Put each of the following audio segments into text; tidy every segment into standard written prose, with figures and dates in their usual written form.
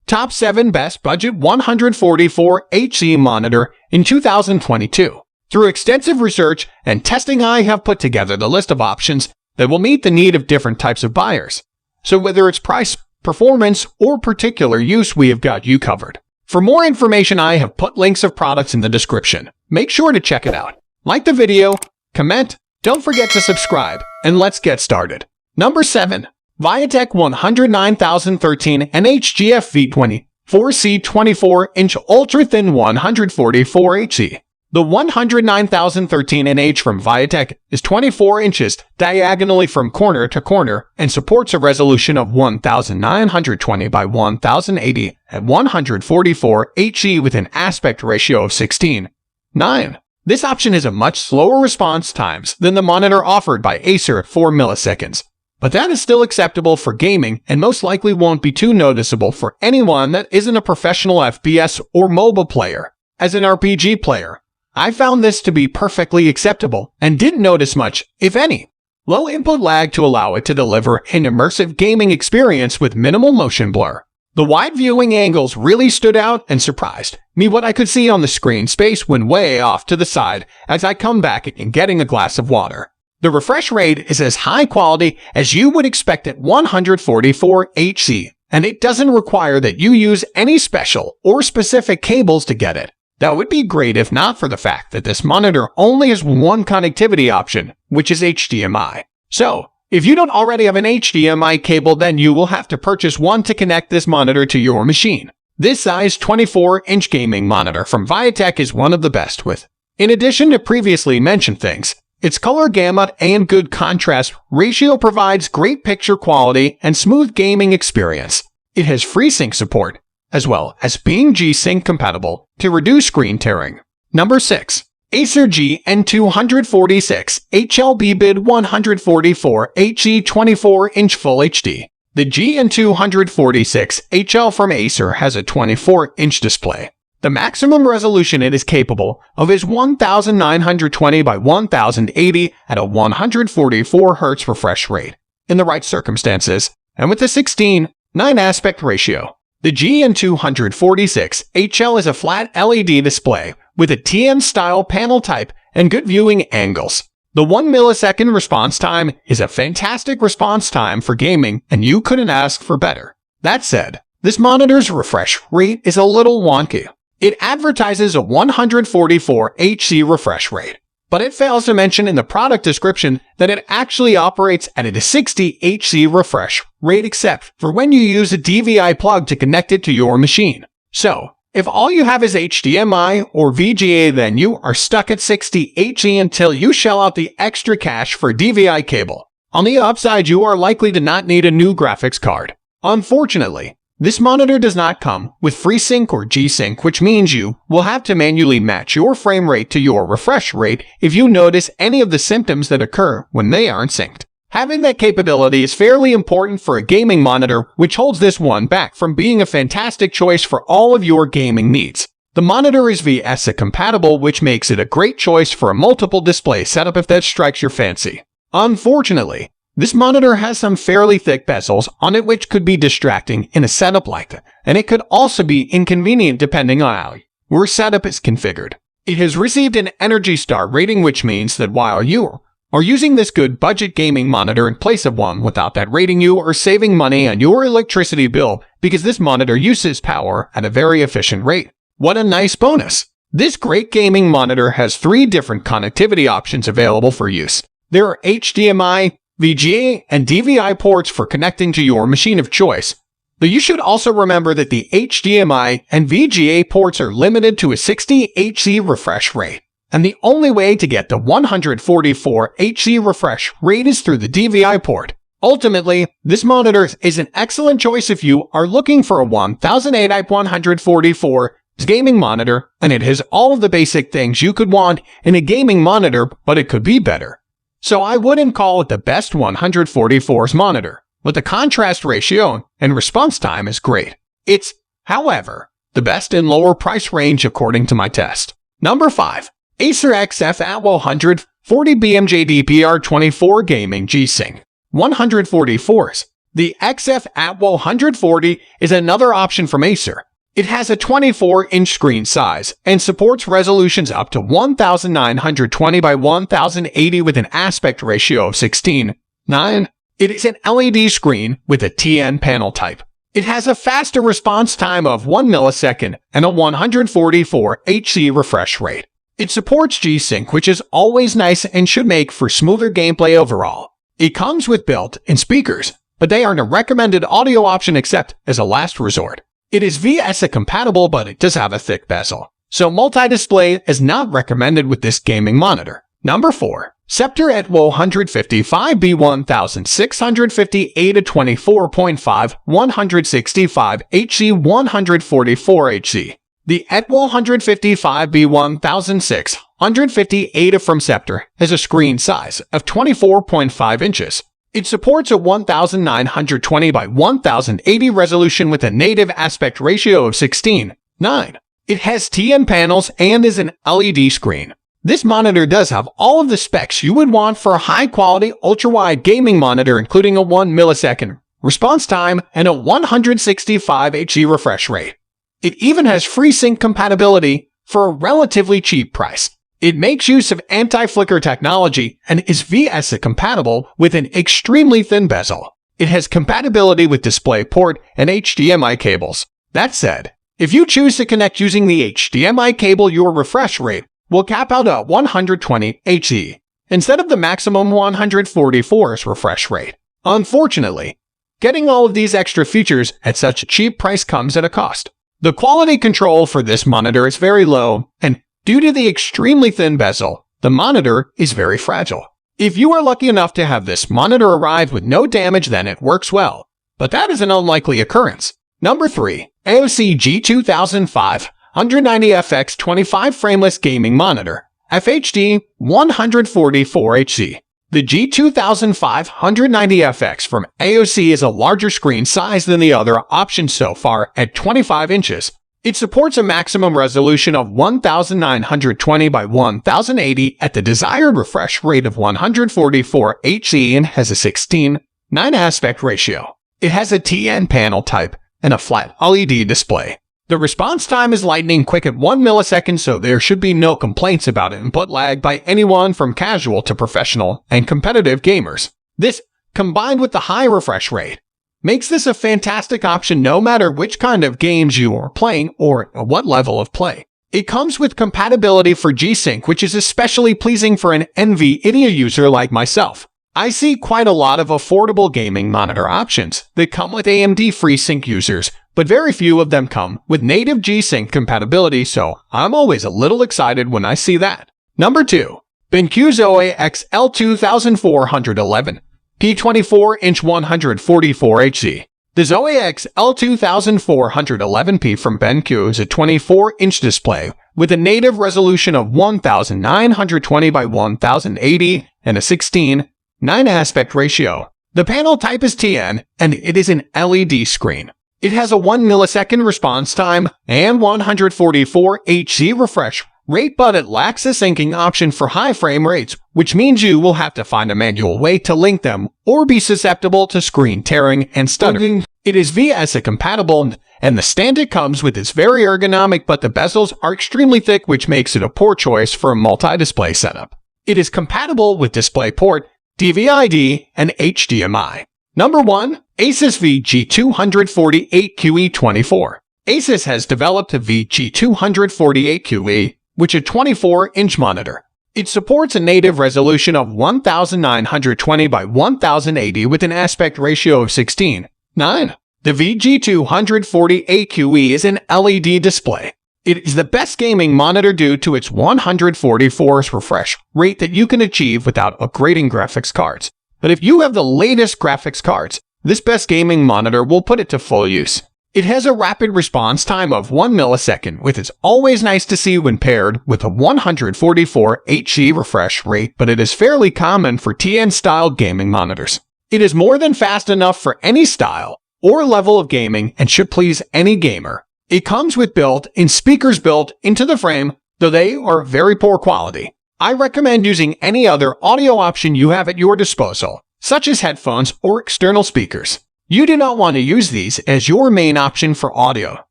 Top 7 Best Budget 144Hz Monitor in 2022. Through extensive research and testing, I have put together the list of options that will meet the need of different types of buyers. So whether it's price, performance, or particular use, we have got you covered. For more information, I have put links of products in the description. Make sure to check it out. Like the video, comment, don't forget to subscribe, and let's get started. Number 7. Viotek 109013 NHGF V20 4C 24-inch ultra-thin 144Hz. The 109013 NH from Viotek is 24 inches diagonally from corner to corner and supports a resolution of 1920 by 1080 at 144Hz with an aspect ratio of 16:9. This option has a much slower response times than the monitor offered by Acer at 4 milliseconds. But that is still acceptable for gaming and most likely won't be too noticeable for anyone that isn't a professional FPS or mobile player. As an RPG player, I found this to be perfectly acceptable and didn't notice much, if any. Low input lag to allow it to deliver an immersive gaming experience with minimal motion blur. The wide viewing angles really stood out and surprised me what I could see on the screen space when way off to the side as I come back and getting a glass of water. The refresh rate is as high quality as you would expect at 144Hz, and it doesn't require that you use any special or specific cables to get it. That would be great if not for the fact that this monitor only has one connectivity option, which is HDMI. So, if you don't already have an HDMI cable, then you will have to purchase one to connect this monitor to your machine. This size 24-inch gaming monitor from Viotek is one of the best with. In addition to previously mentioned things, its color gamut and good contrast ratio provides great picture quality and smooth gaming experience. It has FreeSync support, as well as being G-Sync compatible to reduce screen tearing. Number 6. Acer GN246 HL Bbid 144Hz 24-inch Full HD. The GN246 HL from Acer has a 24-inch display. The maximum resolution it is capable of is 1920 by 1080 at a 144 Hz refresh rate. In the right circumstances, and with a 16:9 aspect ratio, the GN246 HL is a flat LED display with a TN-style panel type and good viewing angles. The 1 millisecond response time is a fantastic response time for gaming, and you couldn't ask for better. That said, this monitor's refresh rate is a little wonky. It advertises a 144Hz refresh rate, but it fails to mention in the product description that it actually operates at a 60Hz refresh rate except for when you use a DVI plug to connect it to your machine. So, if all you have is HDMI or VGA, then you are stuck at 60Hz until you shell out the extra cash for a DVI cable. On the upside, you are likely to not need a new graphics card. Unfortunately, this monitor does not come with FreeSync or G-Sync, which means you will have to manually match your frame rate to your refresh rate if you notice any of the symptoms that occur when they aren't synced. Having that capability is fairly important for a gaming monitor, which holds this one back from being a fantastic choice for all of your gaming needs. The monitor is VSA compatible, which makes it a great choice for a multiple display setup if that strikes your fancy. Unfortunately, this monitor has some fairly thick bezels on it, which could be distracting in a setup like that, and it could also be inconvenient depending on how your setup is configured. It has received an Energy Star rating, which means that while you are using this good budget gaming monitor in place of one without that rating, you are saving money on your electricity bill because this monitor uses power at a very efficient rate. What a nice bonus! This great gaming monitor has 3 different connectivity options available for use. There are HDMI, VGA, and DVI ports for connecting to your machine of choice. Though you should also remember that the HDMI and VGA ports are limited to a 60Hz refresh rate, and the only way to get the 144Hz refresh rate is through the DVI port. Ultimately, this monitor is an excellent choice if you are looking for a 1080x144 gaming monitor, and it has all of the basic things you could want in a gaming monitor, but it could be better. So I wouldn't call it the best 144's monitor, but the contrast ratio and response time is great. It's, however, the best in lower price range according to my test. Number 5. Acer XF at 140 bmjdpr 24 Gaming G-Sync 144s. The XF-AT140 is another option from Acer. It has a 24-inch screen size and supports resolutions up to 1920 by 1080 with an aspect ratio of 16:9. It is an LED screen with a TN panel type. It has a faster response time of 1 millisecond and a 144 Hz refresh rate. It supports G-Sync, which is always nice and should make for smoother gameplay overall. It comes with built-in speakers, but they aren't a recommended audio option except as a last resort. It is VSA compatible, but it does have a thick bezel, so multi-display is not recommended with this gaming monitor. Number 4. Scepter AT155B 1658 24.5 165 Hz 144 Hz. The AT155B 1658 from Scepter has a screen size of 24.5 inches. It supports a 1920 by 1080 resolution with a native aspect ratio of 16:9. It has TN panels and is an LED screen. This monitor does have all of the specs you would want for a high-quality ultra-wide gaming monitor, including a 1 millisecond response time and a 165 Hz refresh rate. It even has FreeSync compatibility for a relatively cheap price. It makes use of anti-flicker technology and is VSA compatible with an extremely thin bezel. It has compatibility with DisplayPort and HDMI cables. That said, if you choose to connect using the HDMI cable, your refresh rate will cap out at 120 Hz instead of the maximum 144's refresh rate. Unfortunately, getting all of these extra features at such a cheap price comes at a cost. The quality control for this monitor is very low, and due to the extremely thin bezel, the monitor is very fragile. If you are lucky enough to have this monitor arrive with no damage, then it works well, but that is an unlikely occurrence. Number 3. ASUS G2005 190FX 25 frameless gaming monitor, FHD 144 Hz. The G2005 190FX from ASUS is a larger screen size than the other options so far at 25 inches. It supports a maximum resolution of 1920 by 1080 at the desired refresh rate of 144 Hz and has a 16:9 aspect ratio. It has a TN panel type and a flat LED display. The response time is lightning quick at 1 millisecond, so there should be no complaints about input lag by anyone from casual to professional and competitive gamers. This, combined with the high refresh rate, makes this a fantastic option no matter which kind of games you are playing or what level of play. It comes with compatibility for G-Sync, which is especially pleasing for an NVIDIA user like myself. I see quite a lot of affordable gaming monitor options that come with AMD FreeSync users, but very few of them come with native G-Sync compatibility, so I'm always a little excited when I see that. Number 2. BenQ's OAX L2411 P24-inch 144 Hz. The OAX L2411P from BenQ is a 24-inch display with a native resolution of 1920 by 1080 and a 16:9 aspect ratio. The panel type is TN, and it is an LED screen. It has a 1 millisecond response time and 144 Hz refresh rate, but it lacks a syncing option for high frame rates, which means you will have to find a manual way to link them or be susceptible to screen tearing and stuttering. It is VSA compatible, and the stand it comes with is very ergonomic, but the bezels are extremely thick, which makes it a poor choice for a multi-display setup. It is compatible with DisplayPort, DVI-D, and HDMI. Number 1. ASUS VG248QE24. ASUS has developed a VG248QE, which is a 24-inch monitor. It supports a native resolution of 1920 by 1080 with an aspect ratio of 16:9. The VG248QE is an LED display. It is the best gaming monitor due to its 144Hz refresh rate that you can achieve without upgrading graphics cards. But if you have the latest graphics cards, this best gaming monitor will put it to full use. It has a rapid response time of 1 millisecond, which is always nice to see when paired with a 144 Hz refresh rate, but it is fairly common for TN-style gaming monitors. It is more than fast enough for any style or level of gaming and should please any gamer. It comes with built-in speakers built into the frame, though they are very poor quality. I recommend using any other audio option you have at your disposal, such as headphones or external speakers. You do not want to use these as your main option for audio,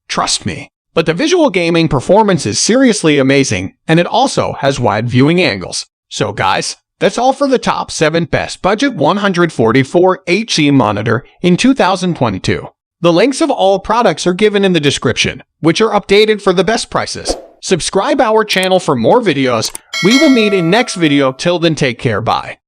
trust me. But the visual gaming performance is seriously amazing, and it also has wide viewing angles. So guys, that's all for the top 7 best budget 144Hz monitor in 2022. The links of all products are given in the description, which are updated for the best prices. Subscribe our channel for more videos. We will meet in next video. Till then, take care. Bye.